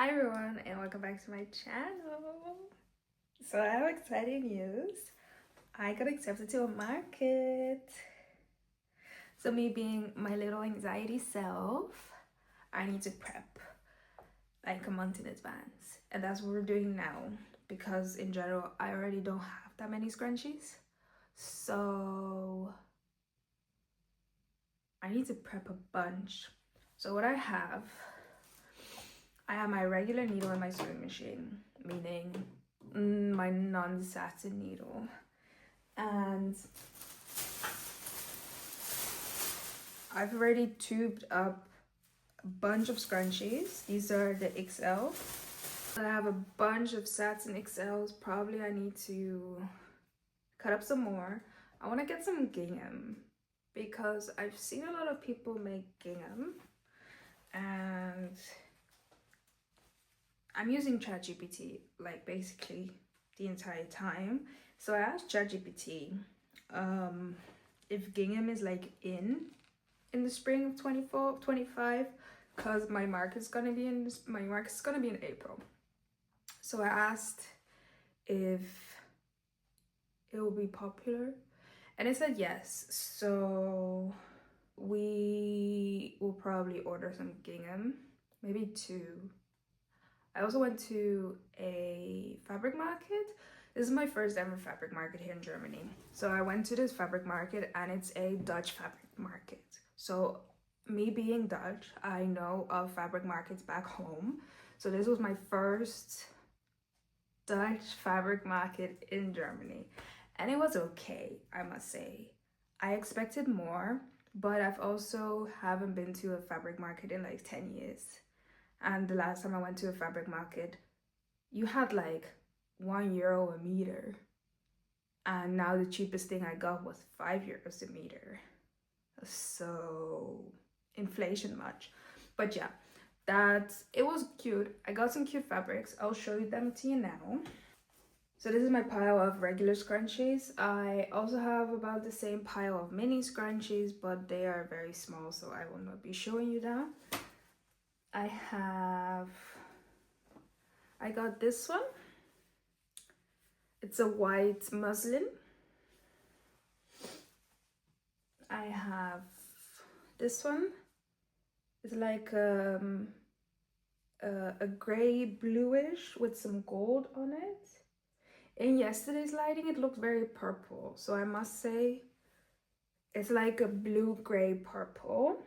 Hi everyone and welcome back to my channel. So I have exciting news. I got accepted to a market. So me being my little anxiety self, I need to prep like a month in advance. And that's what we're doing now because in general I already don't have that many scrunchies. So I need to prep a bunch. So what I have my regular needle and my sewing machine, meaning my non-satin needle, and I've already tubed up a bunch of scrunchies. These are the XL. I have a bunch of satin XLs. Probably I need to cut up some more. I want to get some gingham because I've seen a lot of people make gingham and I'm using ChatGPT like basically the entire time. So I asked ChatGPT if gingham is like in the spring of 24, 25, because my market's gonna be in April. So I asked if it will be popular and it said yes. So we will probably order some gingham, maybe two. I also went to a fabric market. This is my first ever fabric market here in Germany. So I went to this fabric market and it's a Dutch fabric market. So me being Dutch, I know of fabric markets back home. So this was my first Dutch fabric market in Germany. And it was okay, I must say. I expected more, but I've also haven't been to a fabric market in like 10 years. And the last time I went to a fabric market, you had like €1 a meter. And now the cheapest thing I got was €5 a meter. So inflation much. But yeah, it was cute. I got some cute fabrics. I'll show you them to you now. So this is my pile of regular scrunchies. I also have about the same pile of mini scrunchies, but they are very small, so I will not be showing you that. I got this one. It's a white muslin. I have this one. It's like a gray bluish with some gold on it. In yesterday's lighting, it looked very purple. So I must say, it's like a blue-gray purple.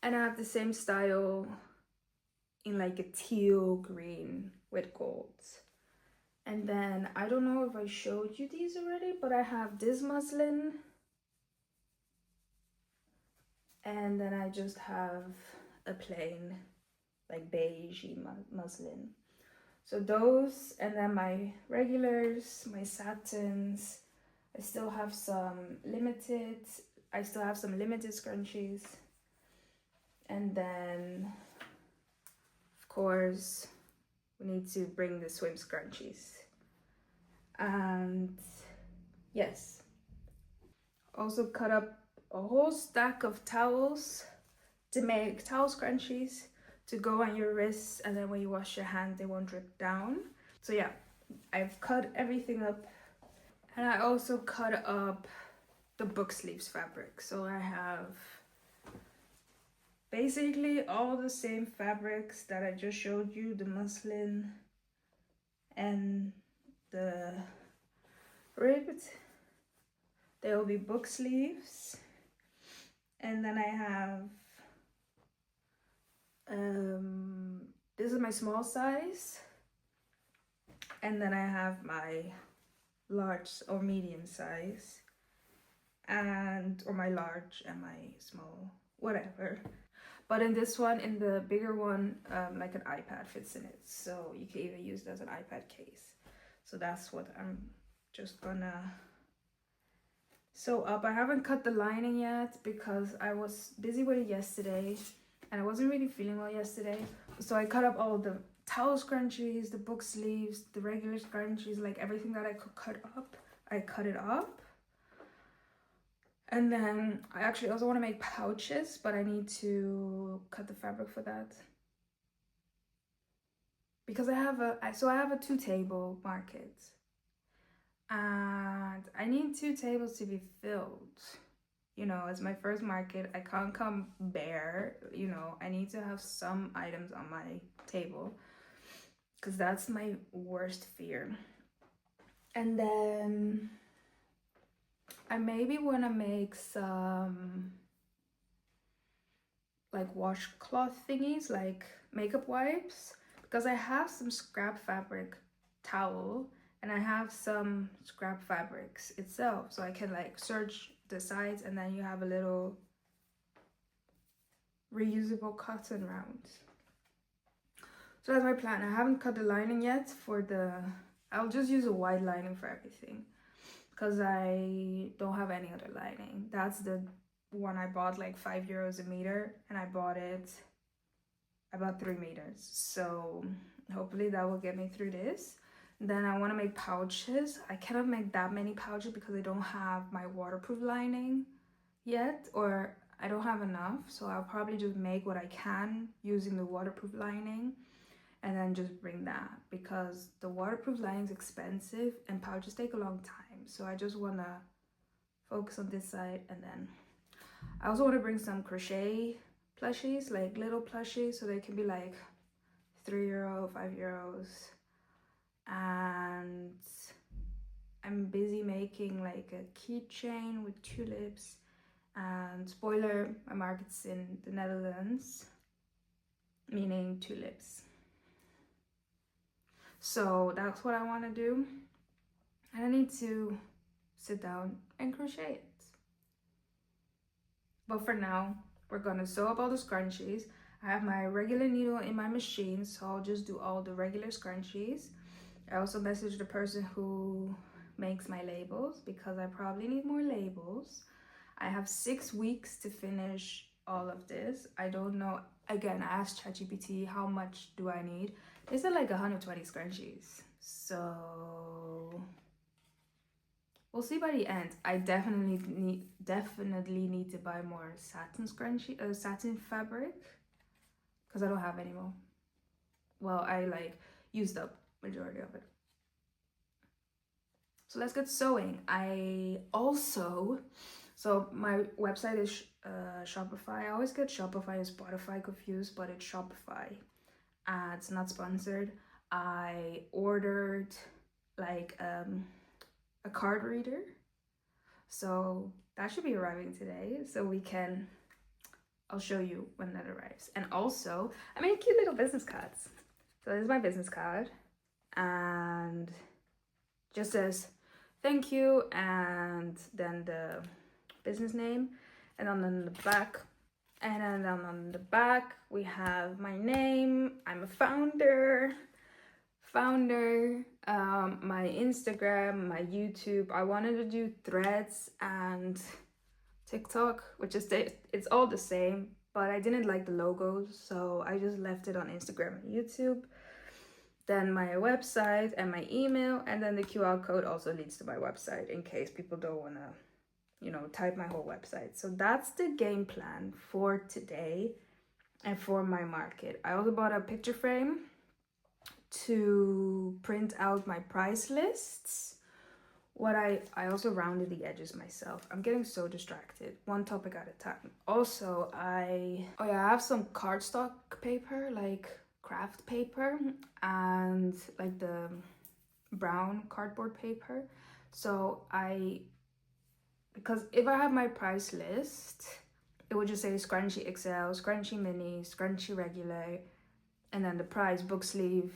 And I have the same style in like a teal green with golds. And then I don't know if I showed you these already, but I have this muslin. And then I just have a plain like beigey muslin. So those, and then my regulars, my satins. I still have some limited scrunchies. And then of course we need to bring the swim scrunchies. And yes, also cut up a whole stack of towels to make towel scrunchies to go on your wrists, and then when you wash your hand they won't drip down. So yeah, I've cut everything up. And I also cut up the book sleeves fabric. So I have basically all the same fabrics that I just showed you, the muslin and the ribbed. There will be book sleeves. And then I have this is my small size, and then I have my large or medium size, or my large and my small, whatever. But in this one, in the bigger one, like an iPad fits in it, so you can even use it as an iPad case. So that's what I'm just gonna sew up. I haven't cut the lining yet because I was busy with it yesterday and I wasn't really feeling well yesterday. So I cut up all the towel scrunchies, the book sleeves, the regular scrunchies, like everything that I could cut up, I cut it up. And then I actually also want to make pouches, but I need to cut the fabric for that. Because I have a 2-table market. And I need 2 tables to be filled. You know, as my first market, I can't come bare. You know, I need to have some items on my table. Because that's my worst fear. And then I maybe want to make some like washcloth thingies, like makeup wipes, because I have some scrap fabric towel and I have some scrap fabrics itself, so I can like serge the sides and then you have a little reusable cotton round. So that's my plan. I haven't cut the lining yet for the, I'll just use a white lining for everything because I don't have any other lining. That's the one I bought like €5 a meter, and I bought 3 meters. So hopefully that will get me through this. Then I want to make pouches. I cannot make that many pouches because I don't have my waterproof lining yet, or I don't have enough. So I'll probably just make what I can using the waterproof lining and then just bring that, because the waterproof lining is expensive and pouches take a long time. So I just want to focus on this side. And then I also want to bring some crochet plushies, like little plushies, so they can be like €3, €5. And I'm busy making like a keychain with tulips. And spoiler, my market's in the Netherlands, meaning tulips. So that's what I want to do. And I need to sit down and crochet it. But for now, we're gonna sew up all the scrunchies. I have my regular needle in my machine, so I'll just do all the regular scrunchies. I also messaged the person who makes my labels because I probably need more labels. I have 6 weeks to finish all of this. I don't know. Again, I asked ChatGPT how much do I need. They said like 120 scrunchies. So we'll see by the end. I definitely need to buy more satin satin fabric, because I don't have any more. Well, I like used up majority of it. So let's get sewing. So my website is Shopify. I always get Shopify and Spotify confused, but it's Shopify. It's not sponsored. I ordered like a card reader, so that should be arriving today. So I'll show you when that arrives. And also, I made cute little business cards. So this is my business card, and just says thank you, and then the business name, and then on the back. And then on the back, we have my name. I'm a founder, my Instagram, my YouTube. I wanted to do Threads and TikTok, which is it's all the same, but I didn't like the logos, so I just left it on Instagram and YouTube. Then my website and my email, and then the QR code also leads to my website in case people don't want to, type my whole website. So that's the game plan for today and for my market. I also bought a picture frame to print out my price lists. I also rounded the edges myself. I'm getting so distracted. One topic at a time. Also, I have some cardstock paper, like craft paper, and like the brown cardboard paper. So because if I have my price list, it would just say scrunchie XL, scrunchie mini, scrunchie regular, and then the price, book sleeve,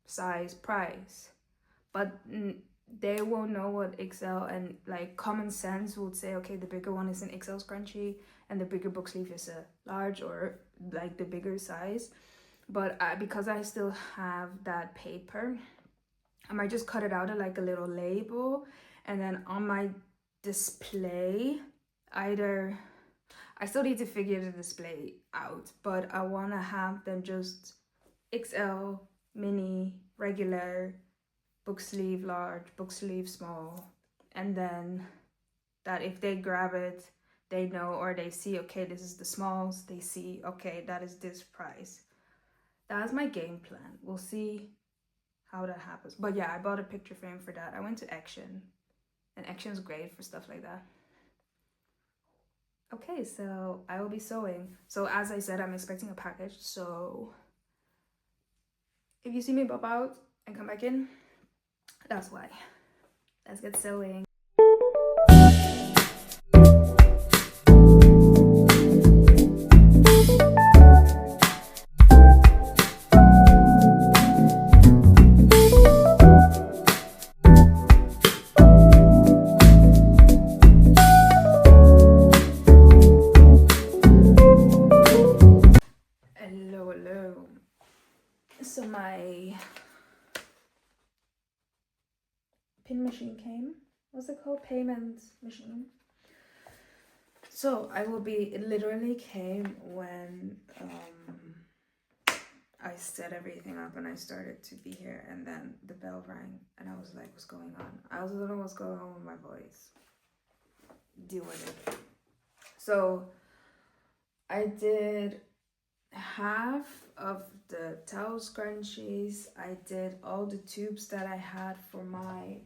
size, price. But they won't know what XL, and like common sense would say, okay, the bigger one is an XL scrunchie and the bigger book sleeve is a large, or like the bigger size. But because I still have that paper, I might just cut it out of like a little label, and then on my display, I still need to figure the display out, but I want to have them just XL, mini, regular, book sleeve large, book sleeve small, and then that if they grab it, they know, or they see, okay, this is the smalls, they see, okay, that is this price. That's my game plan. We'll see how that happens. But yeah, I bought a picture frame for that. I went to Action, and Action's great for stuff like that. Okay, so I will be sewing. So as I said, I'm expecting a package. So if you see me pop out and come back in, that's why. Let's get sewing. Hello. So my pin machine came. What's it called? Payment machine. So I will be, it literally came when I set everything up and I started to be here, and then the bell rang and I was like, what's going on? I also don't know what's going on with my voice. Deal with it. So I did half of the towel scrunchies. I did all the tubes that I had for my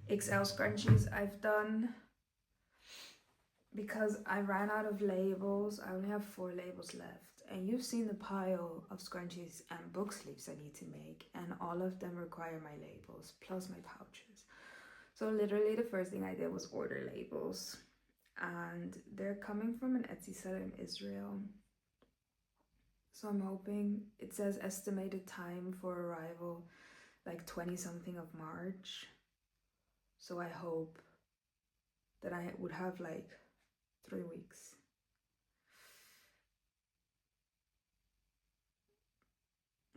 XL scrunchies I've done. Because I ran out of labels, I only have 4 labels left. And you've seen the pile of scrunchies and book sleeves I need to make, and all of them require my labels, plus my pouches. So literally the first thing I did was order labels. And they're coming from an Etsy seller in Israel. So I'm hoping, it says estimated time for arrival, like 20 something of March. So I hope that I would have like 3 weeks.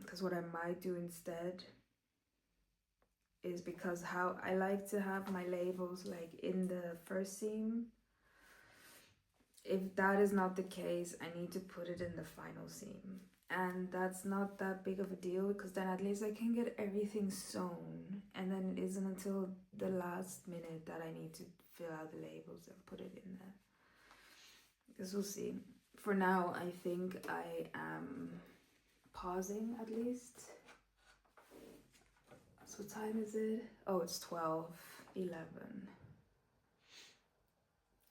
Because what I might do instead is, because how I like to have my labels like in the first seam, if that is not the case, I need to put it in the final seam. And that's not that big of a deal, because then at least I can get everything sewn, and then it isn't until the last minute that I need to fill out the labels and put it in there. Because we'll see. For now, I think I am pausing at least. So what time is it? Oh, it's 12:11.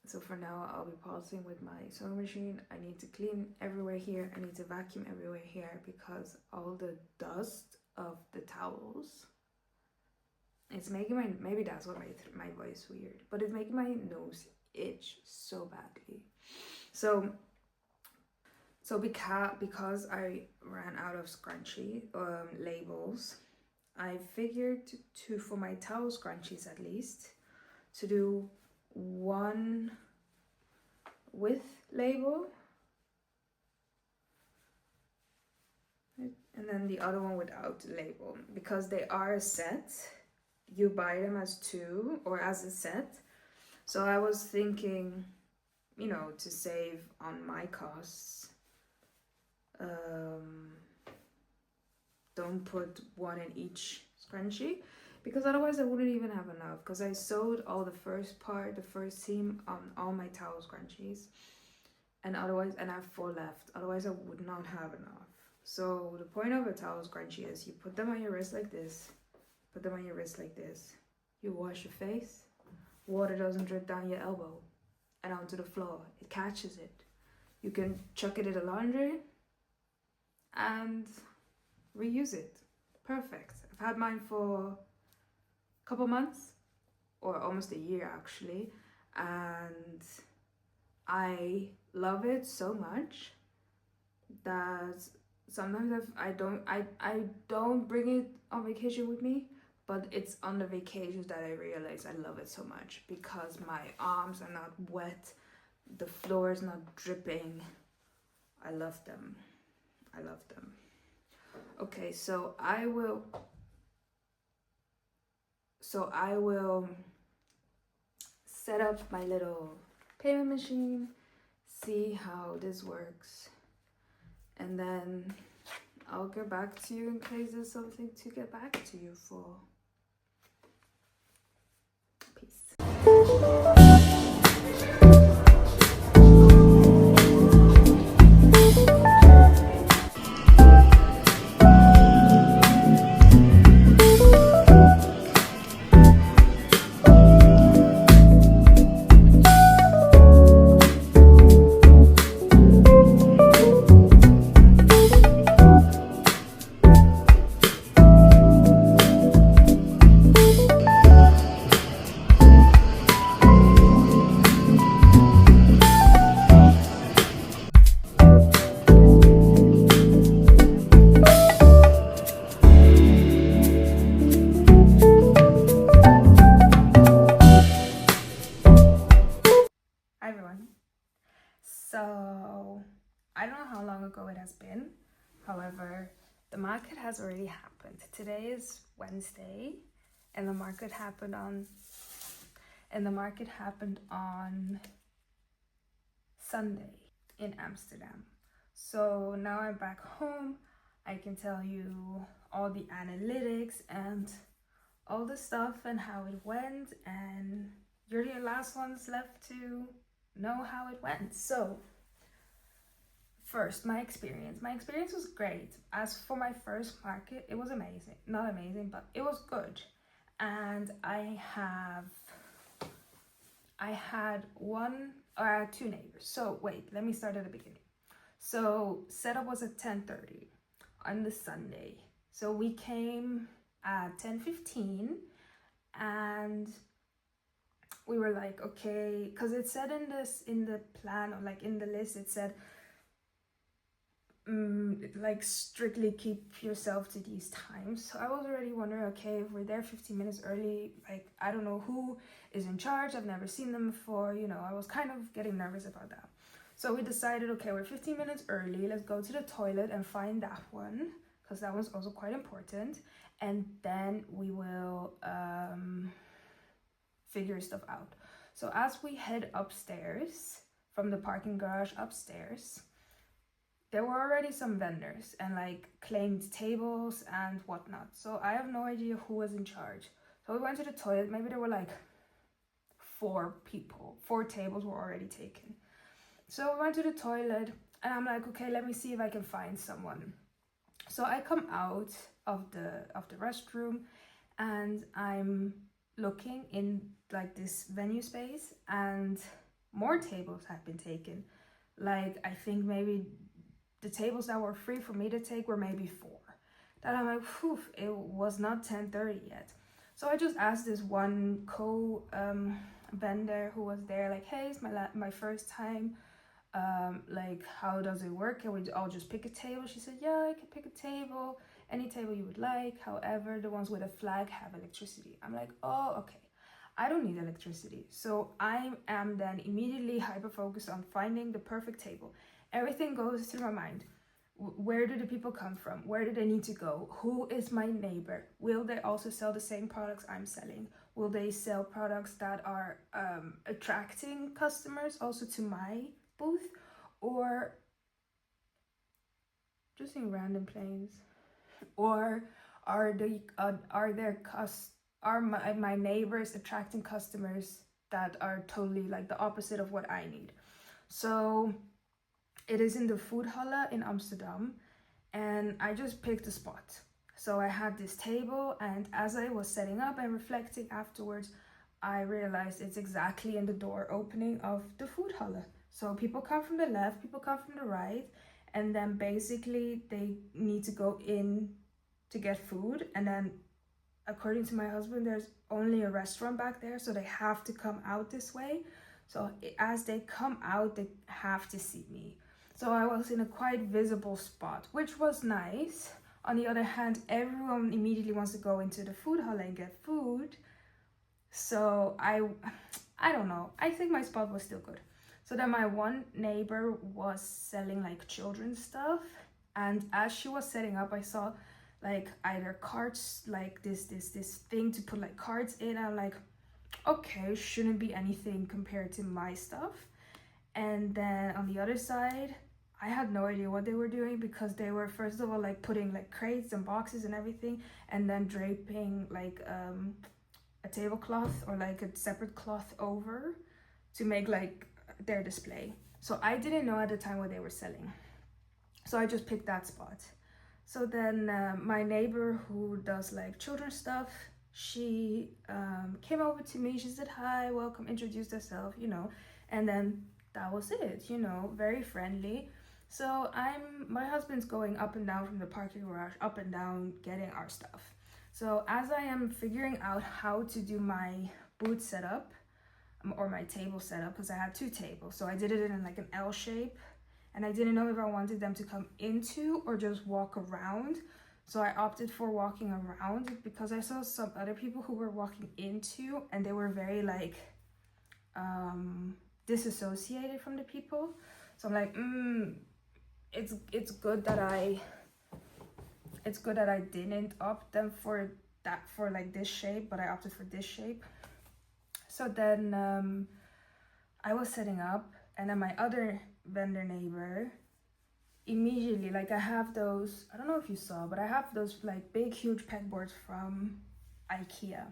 So for now, I'll be pausing with my sewing machine. I need to clean everywhere here. I need to vacuum everywhere here, because all the dust of the towels, it's making my, maybe that's what made my voice weird, but it's making my nose itch so badly. So because I ran out of scrunchie labels, I figured to, for my towel scrunchies at least, to do one with label and then the other one without label, because they are a set. You buy them as 2 or as a set. So I was thinking, you know, to save on my costs, don't put one in each scrunchie, because otherwise I wouldn't even have enough, because I sewed all the first seam on all my towel scrunchies, and otherwise, and I have 4 left, otherwise I would not have enough. So the point of a towel scrunchie is you put them on your wrist like this, put them on your wrist like this, you wash your face, water doesn't drip down your elbow and onto the floor, it catches it. You can chuck it in the laundry and reuse it. Perfect. I've had mine for a couple months, or almost a year actually, and I love it so much that sometimes I don't bring it on vacation with me, but it's on the vacations that I realize I love it so much, because my arms are not wet, the floor is not dripping. I love them. Okay, so I will set up my little payment machine, see how this works, and then I'll get back to you in case there's something to get back to you for. Peace. So, I don't know how long ago it has been. However, the market has already happened. Today is Wednesday, and the market happened on Sunday in Amsterdam. So now I'm back home. I can tell you all the analytics and all the stuff and how it went, and you're the last ones left to know how it went. So first, my experience was great. As for my first market, it was amazing. Not amazing, but it was good. And I had two neighbors. So wait, let me start at the beginning. So setup was at 10:30 on the Sunday. So we came at 10:15, and we were like, okay, because it said in the plan, or like in the list, it said like strictly keep yourself to these times. So I was already wondering, okay, if we're there 15 minutes early, like I don't know who is in charge, I've never seen them before, you know, I was kind of getting nervous about that. So we decided, okay, we're 15 minutes early, let's go to the toilet and find that one, because that one's also quite important, and then we will figure stuff out. So as we head upstairs from the parking garage upstairs, there were already some vendors and like claimed tables and whatnot. So I have no idea who was in charge. So we went to the toilet. Maybe there were like 4 people. 4 tables were already taken. So we went to the toilet, and I'm like, okay, let me see if I can find someone. So I come out of the restroom, and I'm looking in like this venue space, and more tables have been taken. Like I think maybe the tables that were free for me to take were maybe 4. That I'm like, whew, it was not 10:30 yet. So I just asked this one vendor who was there, like, hey, it's my first time. Like, how does it work? Can we all just pick a table? She said, yeah, I can pick a table, any table you would like. However, the ones with a flag have electricity. I'm like, oh, okay. I don't need electricity. So I am then immediately hyper-focused on finding the perfect table. Everything goes through my mind. Where do the people come from? Where do they need to go? Who is my neighbor? Will they also sell the same products I'm selling? Will they sell products that are attracting customers also to my booth? Or just in random planes? Or are my neighbors attracting customers that are totally like the opposite of what I need? So it is in the food hall in Amsterdam, and I just picked a spot. So I had this table, and as I was setting up and reflecting afterwards, I realized it's exactly in the door opening of the food hall. So people come from the left, people come from the right, and then basically they need to go in to get food, and then according to my husband, there's only a restaurant back there, so they have to come out this way. So as they come out, they have to see me. So I was in a quite visible spot, which was nice. On the other hand, everyone immediately wants to go into the food hall and get food. So I don't know. I think my spot was still good. So then my one neighbor was selling like children's stuff. And as she was setting up, I saw like either carts, like this thing to put like cards in. I'm like, okay, shouldn't be anything compared to my stuff. And then on the other side, I had no idea what they were doing, because they were first of all like putting like crates and boxes and everything, and then draping like a tablecloth or like a separate cloth over to make like their display. So I didn't know at the time what they were selling, so I just picked that spot. So then my neighbor who does like children's stuff, she came over to me, she said hi, welcome, introduced herself, you know, and then that was it, you know, very friendly. So my husband's going up and down from the parking garage, up and down, getting our stuff. So as I am figuring out how to do my booth setup, or my table setup, because I had 2 tables, so I did it in like an L shape, and I didn't know if I wanted them to come into or just walk around. So I opted for walking around, because I saw some other people who were walking into, and they were very like disassociated from the people. So I'm like, it's good that I didn't opt them for like this shape, but I opted for this shape. So then I was setting up, and then my other vendor neighbor immediately, like I have those, I don't know if you saw, but I have those like big huge pegboards from IKEA,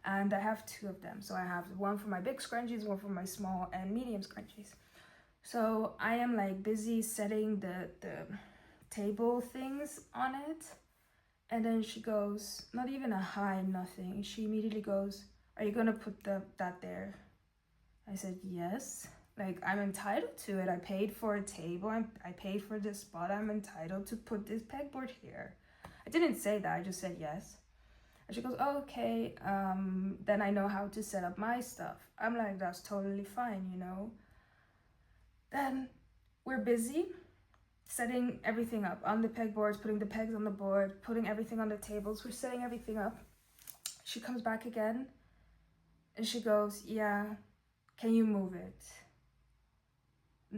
and I have 2 of them. So I have one for my big scrunchies, one for my small and medium scrunchies. So I am like busy setting the table things on it, and then she goes, not even a hi, nothing, she immediately goes, are you gonna put that there? I said yes, like I'm entitled to it. I paid for a table, I paid for this spot, I'm entitled to put this pegboard here. I didn't say that, I just said yes. And she goes, oh, okay, then I know how to set up my stuff. I'm like, that's totally fine, you know. Then we're busy setting everything up on the pegboards, putting the pegs on the board, putting everything on the tables. We're setting everything up. She comes back again, and she goes, yeah, can you move it?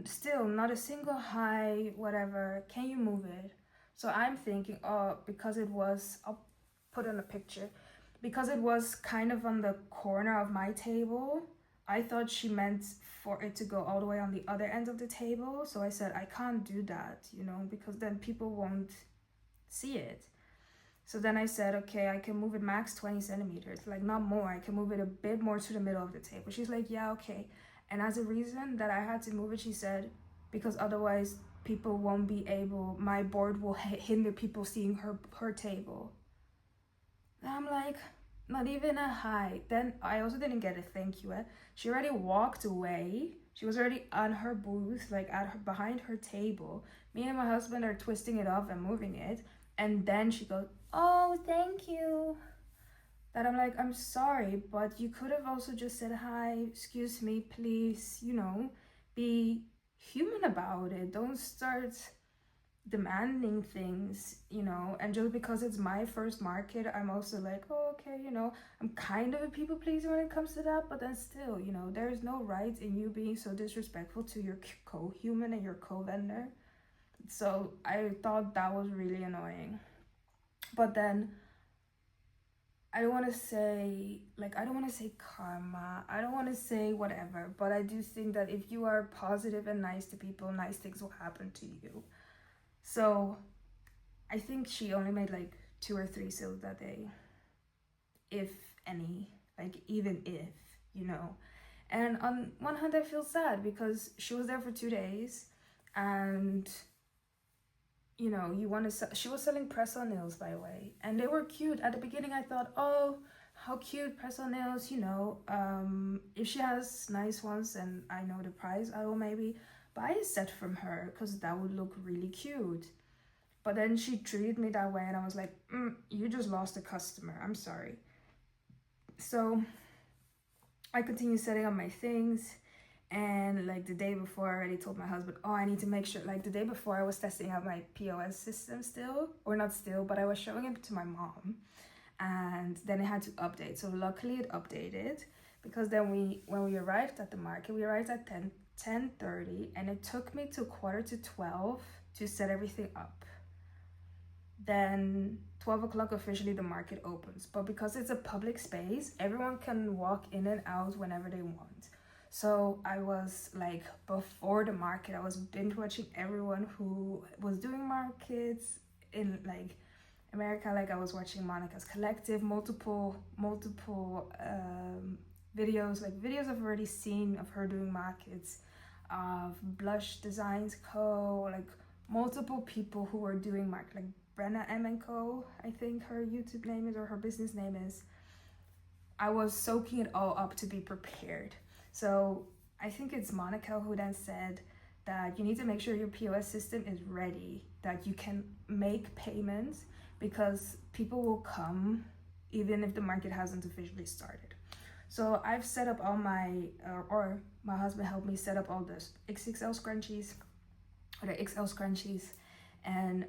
Still not a single hi, whatever, can you move it? So I'm thinking, oh, because it was, I'll put in a picture, because it was kind of on the corner of my table, I thought she meant for it to go all the way on the other end of the table. So I said, I can't do that, you know, because then people won't see it. So then I said, okay, I can move it max 20 centimeters, like not more. I can move it a bit more to the middle of the table. She's like, yeah, okay. And as a reason that I had to move it, she said, because otherwise people won't be able, my board will hinder people seeing her table. And I'm like, not even a hi. Then I also didn't get a thank you. She already walked away. She was already on her booth, like behind her table. Me and my husband are twisting it off and moving it. And then she goes, oh, thank you. That I'm like, I'm sorry, but you could have also just said, hi, excuse me, please, you know, be human about it. Don't start demanding things, you know. And just because it's my first market, I'm also like, oh, okay, you know, I'm kind of a people pleaser when it comes to that, but then still, you know, there's no right in you being so disrespectful to your co-human and your co-vendor. So I thought that was really annoying. But then I don't want to say karma, I don't want to say whatever, but I do think that if you are positive and nice to people, nice things will happen to you. So I think she only made like 2 or 3 sales that day, if any, like even if, you know. And on one hand I feel sad, because she was there for 2 days, and you know, she was selling press-on nails, by the way, and they were cute. At the beginning I thought, oh, how cute, press-on nails, you know, if she has nice ones and I know the price, I will maybe buy a set from her, because that would look really cute. But then she treated me that way, and I was like, you just lost a customer, I'm sorry. So I continued setting up my things. And like the day before, I already told my husband, oh, I need to make sure, like the day before I was testing out my POS system still, or not still, but I was showing it to my mom, and then it had to update. So luckily it updated, because then when we arrived at the market, we arrived at 10:30, and it took me to 11:45 to set everything up. Then 12 o'clock officially the market opens, but because it's a public space, everyone can walk in and out whenever they want. So I was like, before the market, I was binge watching everyone who was doing markets in like America. Like I was watching Monica's Collective, multiple videos, like videos I've already seen of her doing markets, of Blush Designs Co, like multiple people who are doing market, like Brenna M and Co, I think her YouTube name is, or her business name is. I was soaking it all up to be prepared. So I think it's Monica who then said that you need to make sure your POS system is ready, that you can make payments, because people will come even if the market hasn't officially started. So I've set up all my, or my husband helped me set up all the XXL scrunchies, or the XL scrunchies, and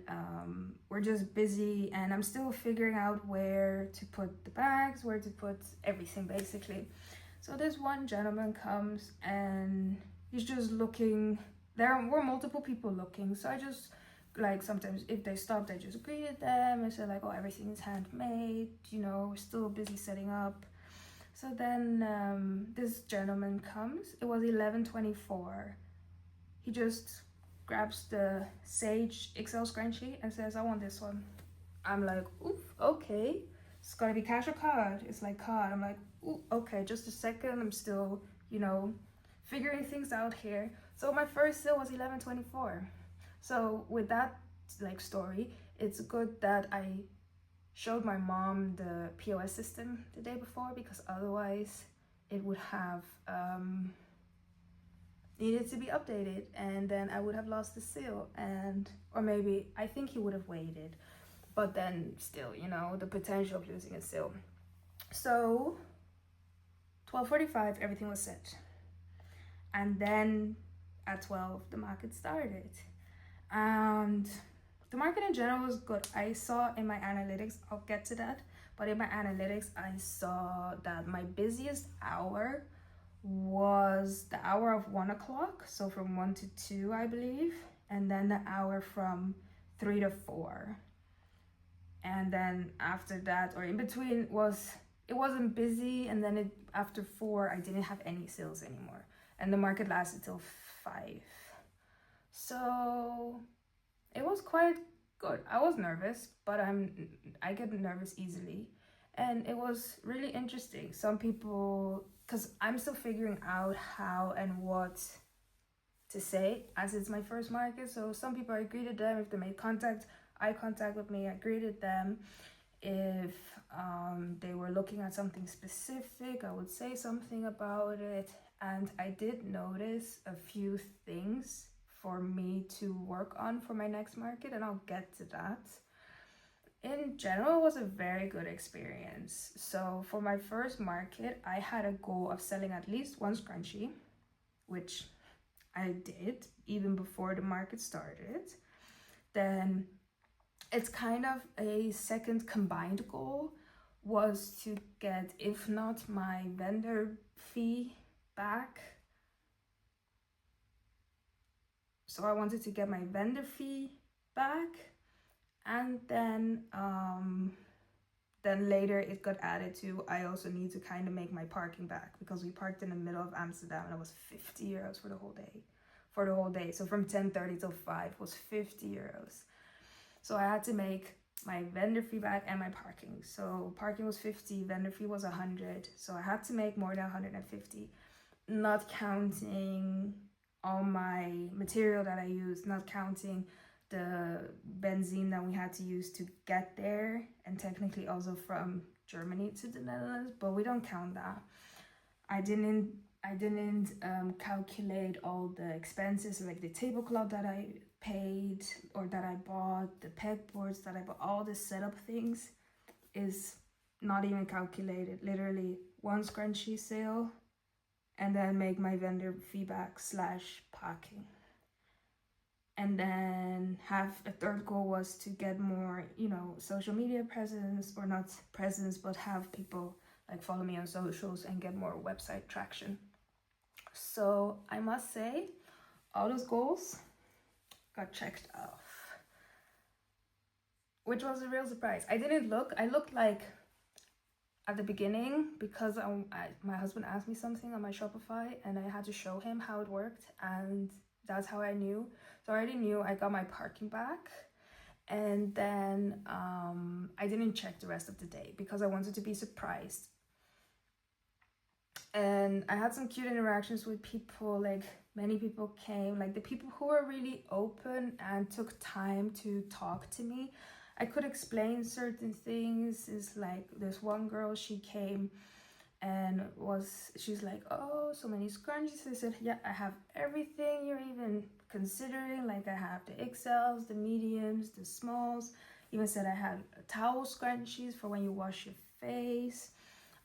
we're just busy, and I'm still figuring out where to put the bags, where to put everything basically. So this one gentleman comes and he's just looking. There were multiple people looking, so I just, like, sometimes if they stopped, I just greeted them and said like, oh, everything is handmade, you know, we're still busy setting up. So then this gentleman comes. It was 11:24. He just grabs the Sage XL scrunchie and says, I want this one. I'm like, oof, okay. It's gonna be cash or card. It's like card. I'm like, ooh, okay, just a second. I'm still, you know, figuring things out here. So my first sale was 11:24. So with that like story, it's good that I showed my mom the POS system the day before, because otherwise it would have needed to be updated, and then I would have lost the sale, and or maybe I think he would have waited, but then still, you know, the potential of losing a sale. So 12:45 everything was set, and then at 12 the market started, and the market in general was good. I saw in my analytics, I'll get to that, but in my analytics I saw that my busiest hour was the hour of 1 o'clock, so from 1 to 2 I believe, and then the hour from 3 to 4, and then after that, or in between, it wasn't busy, and then after 4 I didn't have any sales anymore, and the market lasted till 5. So it was quite good. I was nervous, but I get nervous easily, and it was really interesting. Some people, because I'm still figuring out how and what to say, as it's my first market. So some people, I greeted them if they made eye contact with me. I greeted them. If they were looking at something specific, I would say something about it. And I did notice a few things for me to work on for my next market, and I'll get to that. In general, it was a very good experience. So for my first market, I had a goal of selling at least one scrunchie, which I did even before the market started. Then it's kind of a second combined goal was to get, if not my vendor fee back. So I wanted to get my vendor fee back, and then later it got added to, I also need to kind of make my parking back, because we parked in the middle of Amsterdam and it was 50 euros for the whole day. So from 10:30 till 5 was 50 euros. So I had to make my vendor fee back and my parking. So parking was 50, vendor fee was 100. So I had to make more than 150, not counting all my material that I used, not counting the benzene that we had to use to get there, and technically also from Germany to the Netherlands, but we don't count that. I didn't calculate all the expenses, like the tablecloth that I paid or that I bought, the pegboards that I bought, all the setup things is not even calculated. Literally one scrunchie sale, and then make my vendor feedback / packing. And then have a third goal was to get more, you know, social media presence, or not presence, but have people like follow me on socials and get more website traction. So I must say, all those goals got checked off, which was a real surprise. I looked like at the beginning, because my husband asked me something on my Shopify and I had to show him how it worked, and that's how I knew. So I already knew I got my parking back, and then I didn't check the rest of the day because I wanted to be surprised. And I had some cute interactions with people. Like, many people came, like the people who were really open and took time to talk to me. I could explain certain things. Is like, there's one girl, she came and she's like, oh, so many scrunchies. I said, yeah, I have everything you're even considering. Like, I have the XLs, the mediums, the smalls. Even said I have towel scrunchies for when you wash your face.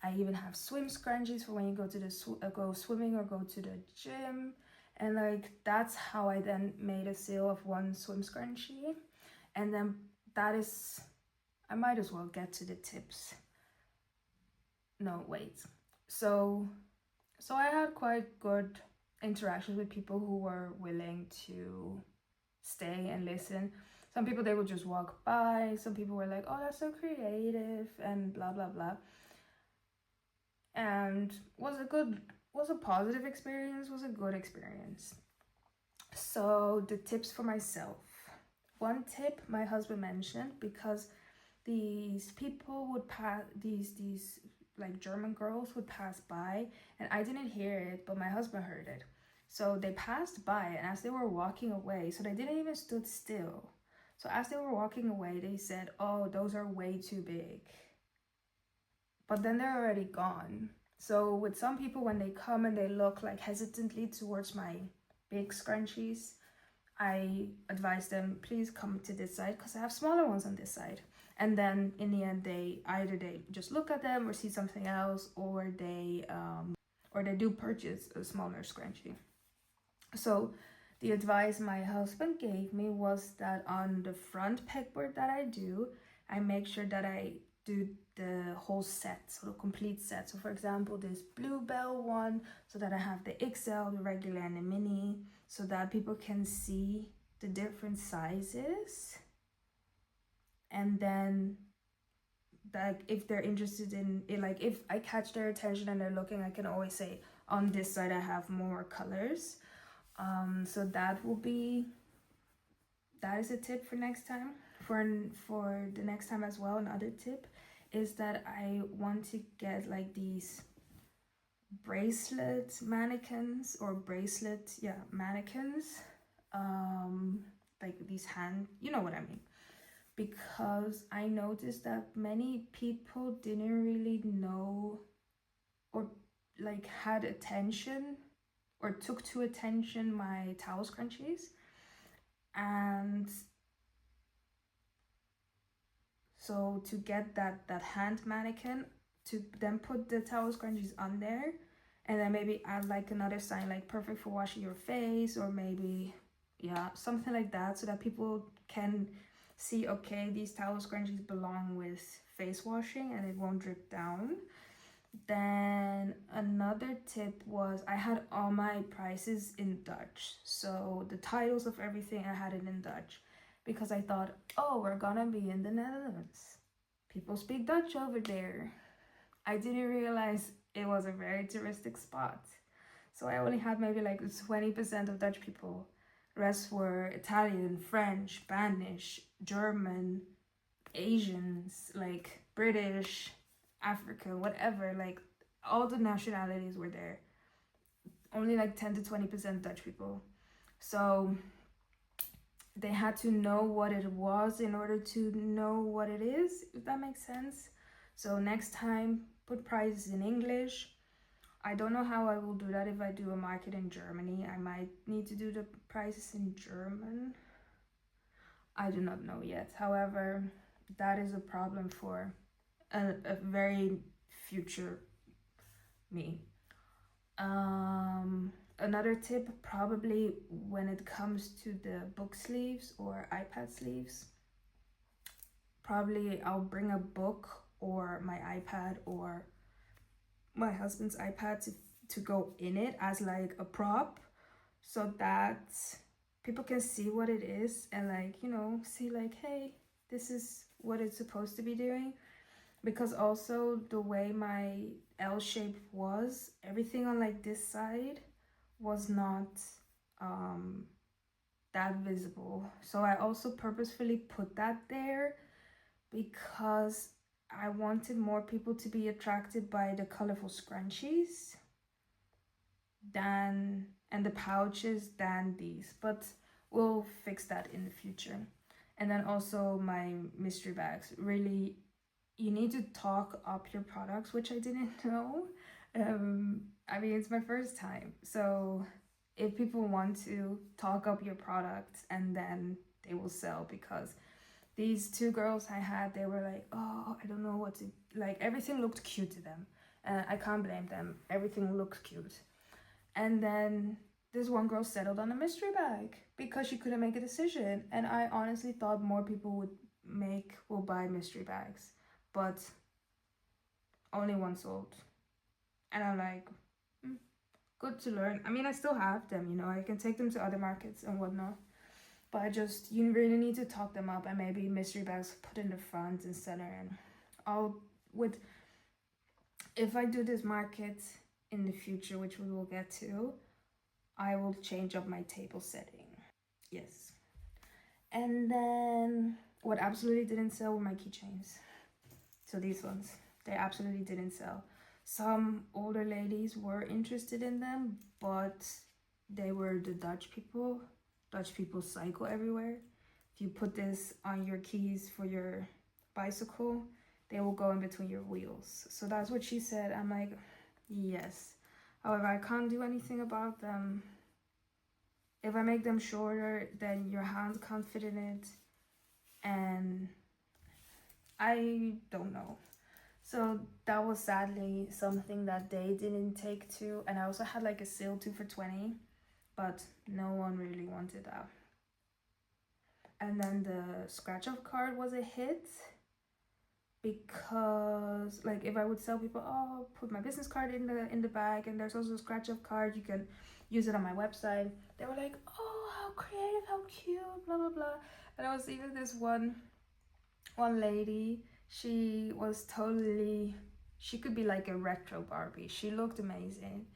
I even have swim scrunchies for when you go to the go swimming or go to the gym. And like, that's how I then made a sale of one swim scrunchie. And then that is, I might as well get to the tips. No, wait. So I had quite good interactions with people who were willing to stay and listen. Some people, they would just walk by. Some people were like, oh, that's so creative, and blah blah blah. And was a positive experience, was a good experience. So the tips for myself. One tip my husband mentioned, because these people would pass, these like German girls would pass by, and I didn't hear it, but my husband heard it. So they passed by, and as they were walking away, so they didn't even stood still. So as they were walking away, they said, oh, those are way too big. But then they're already gone. So with some people, when they come and they look like hesitantly towards my big scrunchies, I advise them, please come to this side, because I have smaller ones on this side. And then in the end, they just look at them or see something else, or they do purchase a smaller scrunchie. So the advice my husband gave me was that on the front pegboard that I do, I make sure that I do the whole set, so the complete set. So for example, this bluebell one, so that I have the XL, the regular, and the mini, so that people can see the different sizes. And then, like, if they're interested in it, like if I catch their attention and they're looking, I can always say, on this side I have more colors. So that is a tip for next time. For the next time as well, another tip is that I want to get like these bracelet mannequins, or mannequins, like these hand, you know what I mean, because I noticed that many people didn't really know, or like had attention, or took to attention my towel scrunchies. And so to get that hand mannequin, to then put the towel scrunchies on there, and then maybe add like another sign, like perfect for washing your face, or maybe something like that, so that people can see, okay, these towel scrunchies belong with face washing and it won't drip down. Then another tip was, I had all my prices in Dutch, so the titles of everything, I had it in Dutch, because I thought, oh, we're gonna be in the Netherlands, people speak Dutch over there. I didn't realize it was a very touristic spot, so I only had maybe like 20% of Dutch people. The rest were Italian, French, Spanish, German, Asians, like British, African, whatever, like all the nationalities were there. Only like 10 to 20% Dutch people. So they had to know what it was in order to know what it is, if that makes sense. So next time, put prices in English. I don't know how I will do that if I do a market in Germany. I might need to do the prices in German. I do not know yet. However, that is a problem for a very future me. Another tip, probably when it comes to the book sleeves or iPad sleeves, probably I'll bring a book or my iPad or my husband's iPad to go in it as like a prop, so that people can see what it is and, like, you know, see like, hey, this is what it's supposed to be doing. because also the way my L shape was, everything on like this side was not that visible. So I also purposefully put that there because I wanted more people to be attracted by the colorful scrunchies than and the pouches than these, but we'll fix that in the future. And then also my mystery bags. Really, you need to talk up your products, which I didn't know. I mean, it's my first time, so if people want to talk up your products, and then they will sell, because these two girls I had, they were like, oh, I don't know what to, like, everything looked cute to them. I can't blame them. Everything looked cute. And then this one girl settled on a mystery bag because she couldn't make a decision. And I honestly thought more people will buy mystery bags, but only one sold. And I'm like, good to learn. I mean, I still have them, you know, I can take them to other markets and whatnot. But you really need to talk them up, and maybe mystery bags put in the front and center. And if I do this market in the future, which we will get to, I will change up my table setting. Yes. And then what absolutely didn't sell were my keychains. So these ones, they absolutely didn't sell. Some older ladies were interested in them, but they were the Dutch people. Dutch people cycle everywhere. If you put this on your keys for your bicycle, they will go in between your wheels. So that's what she said. I'm like, yes. However, I can't do anything about them. If I make them shorter, then your hands can't fit in it. And I don't know. So that was sadly something that they didn't take to. And I also had like a sale 2 for 20, but no one really wanted that. And then the scratch off card was a hit, because like if I would tell people, oh, put my business card in the bag, and there's also a scratch off card, you can use it on my website, they were like, oh, how creative, how cute, blah blah blah. And I was even this one lady, she could be like a retro Barbie. She looked amazing,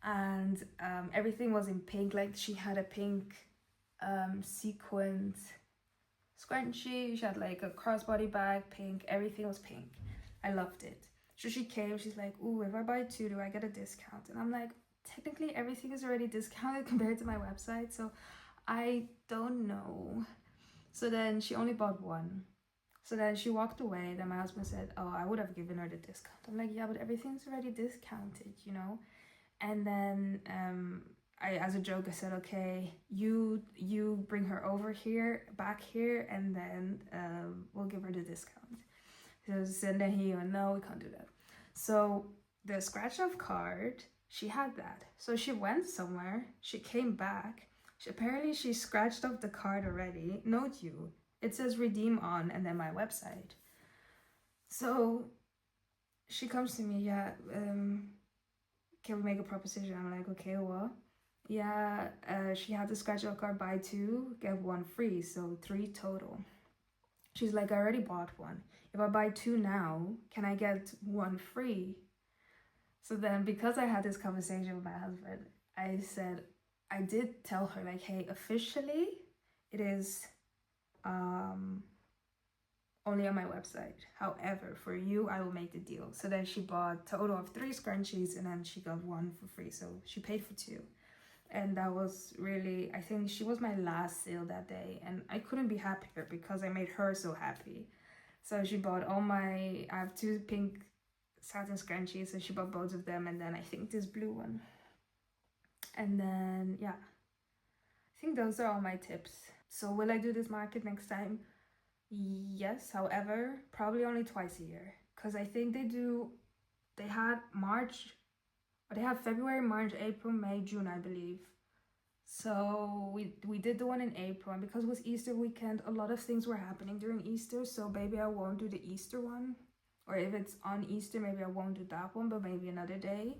and everything was in pink. Like she had a pink sequined scrunchie, she had like a crossbody bag, pink, everything was pink. I loved it. So she came, she's like, ooh, if I buy 2, do I get a discount? And I'm like, technically everything is already discounted compared to my website, so I don't know. So then she only bought 1. So then she walked away. Then my husband said, oh, I would have given her the discount. I'm like, yeah, but everything's already discounted, you know? And then I, as a joke, I said, okay, you bring her over here, back here, and then we'll give her the discount. So then he went, no, we can't do that. So the scratch off card, she had that. So she went somewhere, she came back. Apparently she scratched off the card already. Note you, it says redeem on, and then my website. So she comes to me, yeah, can we make a proposition? I'm like, okay, well, yeah, she had the scratch off card, buy 2, get 1 free, so 3 total. She's like, I already bought 1. If I buy 2 now, can I get 1 free? So then, because I had this conversation with my husband, I did tell her, like, hey, officially, it is only on my website. However, for you, I will make the deal. So then she bought a total of 3 scrunchies, and then she got 1 for free. So she paid for 2. And that was really, I think she was my last sale that day. And I couldn't be happier because I made her so happy. So she bought I have 2 pink satin scrunchies, so she bought both of them. And then I think this blue one. And then, yeah, I think those are all my tips. So will I do this market next time? Yes, however, probably only twice a year, because I think they had February, March, April, May, June, I believe. So we did the one in April, and because it was Easter weekend, a lot of things were happening during Easter, so maybe I won't do the Easter one, or if it's on Easter, maybe I won't do that one, but maybe another day.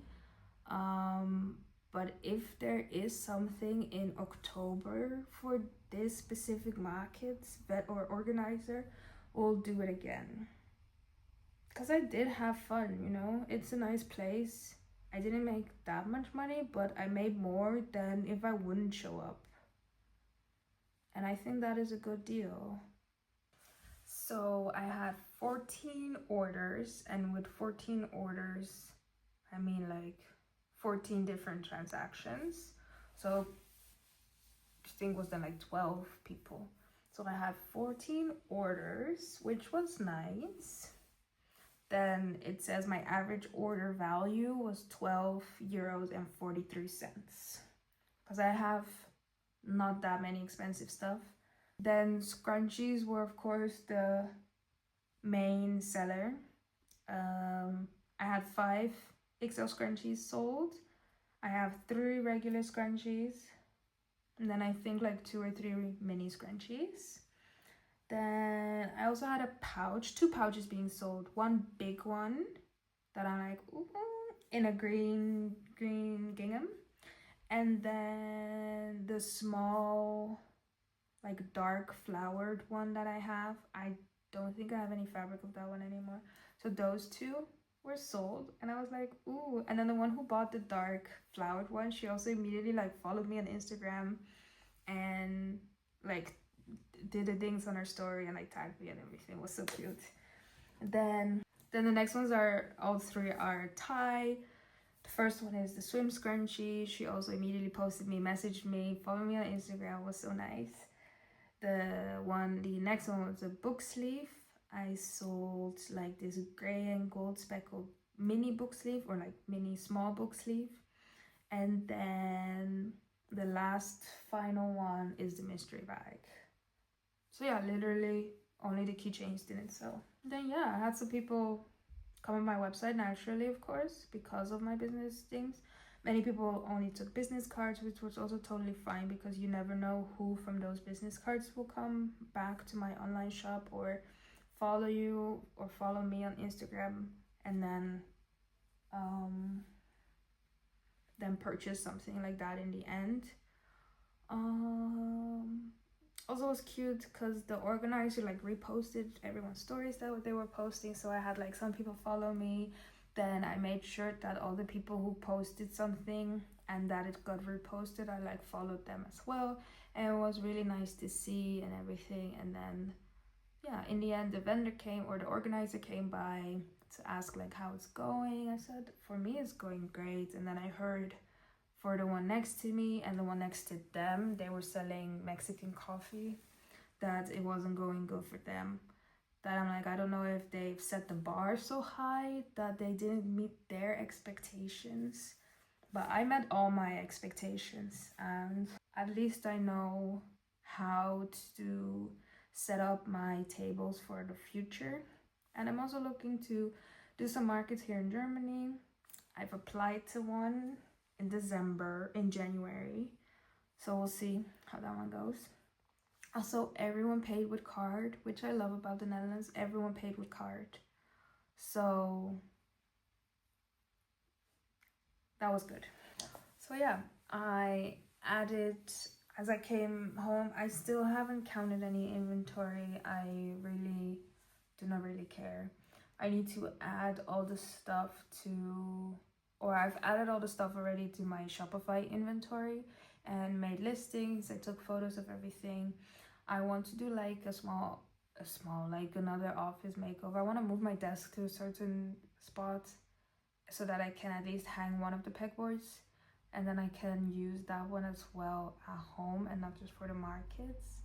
But if there is something in October for this specific market or organizer, we'll do it again. because I did have fun, you know? It's a nice place. I didn't make that much money, but I made more than if I wouldn't show up. And I think that is a good deal. So I had 14 orders, and with 14 orders, I mean like 14 different transactions. So I think was then like 12 people. So I had 14 orders, which was nice. Then it says my average order value was 12 euros and 43 cents. Because I have not that many expensive stuff. Then scrunchies were of course the main seller. I had 5 XL scrunchies sold. I have 3 regular scrunchies. And then I think like 2 or 3 mini scrunchies. Then I also had a pouch, 2 pouches being sold. One big one that I'm like, ooh, in a green gingham. And then the small, like dark flowered one that I have. I don't think I have any fabric of that one anymore. So those 2 were sold, and I was like, ooh. And then the one who bought the dark flowered one, she also immediately like followed me on Instagram and like did the things on her story and like tagged me and everything. It was so cute. Then the next ones are, all 3 are Thai. The first one is the swim scrunchie. She also immediately posted me, messaged me, followed me on Instagram. It was so nice. The next one was a book sleeve. I sold like this gray and gold speckled mini book sleeve, or like mini small book sleeve. And then the last final one is the mystery bag. So yeah, literally only the keychains didn't sell. Then yeah, I had some people come on my website naturally, of course, because of my business things. Many people only took business cards, which was also totally fine, because you never know who from those business cards will come back to my online shop or follow you or follow me on Instagram and then purchase something like that in the end. Also it was cute because the organizer like reposted everyone's stories that they were posting, so I had like some people follow me. Then I made sure that all the people who posted something and that it got reposted, I like followed them as well, and it was really nice to see and everything. And then yeah, in the end the vendor came, or the organizer came by to ask like how it's going. I said for me it's going great. And then I heard for the one next to me and the one next to them, they were selling Mexican coffee, that it wasn't going good for them. That I'm like, I don't know if they've set the bar so high that they didn't meet their expectations, but I met all my expectations, and at least I know how to set up my tables for the future. And I'm also looking to do some markets here in Germany. I've applied to one in January, so we'll see how that one goes. Also, everyone paid with card, which I love about the Netherlands. Everyone paid with card, so that was good. So yeah, I added, as I came home, I still haven't counted any inventory. I really do not really care. I need to add all the stuff to, or I've added all the stuff already to my Shopify inventory and made listings. I took photos of everything. I want to do like a small like another office makeover. I want to move my desk to a certain spot so that I can at least hang one of the pegboards, and then I can use that one as well at home and not just for the markets.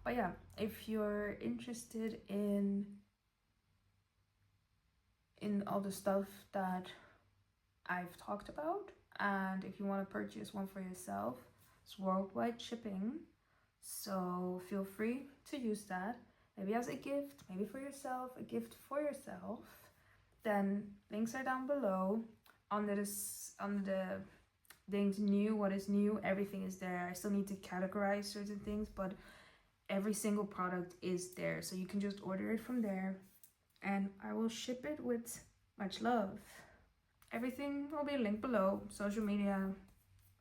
But yeah, if you're interested in all the stuff that I've talked about, and if you want to purchase one for yourself, it's worldwide shipping, so feel free to use that, maybe as a gift, maybe for yourself, a gift for yourself. Then links are down below. Under the things new, what is new, everything is there. I still need to categorize certain things, but every single product is there, so you can just order it from there and I will ship it with much love. Everything will be linked below, social media,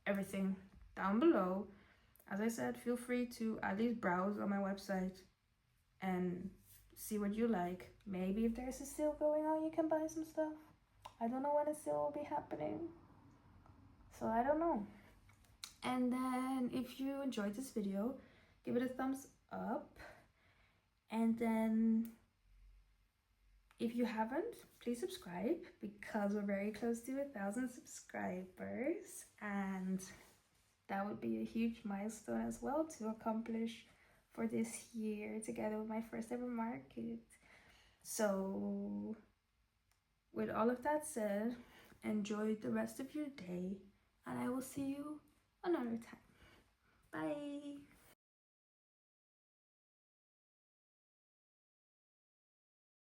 everything down below. As I said, feel free to at least browse on my website and see what you like. Maybe if there's a sale going on, you can buy some stuff. I don't know when a sale will be happening, so I don't know. And then if you enjoyed this video, give it a thumbs up. And then if you haven't, please subscribe, because we're very close to 1,000 subscribers, and that would be a huge milestone as well to accomplish for this year together with my first ever market. So with all of that said, enjoy the rest of your day, and I will see you another time. Bye.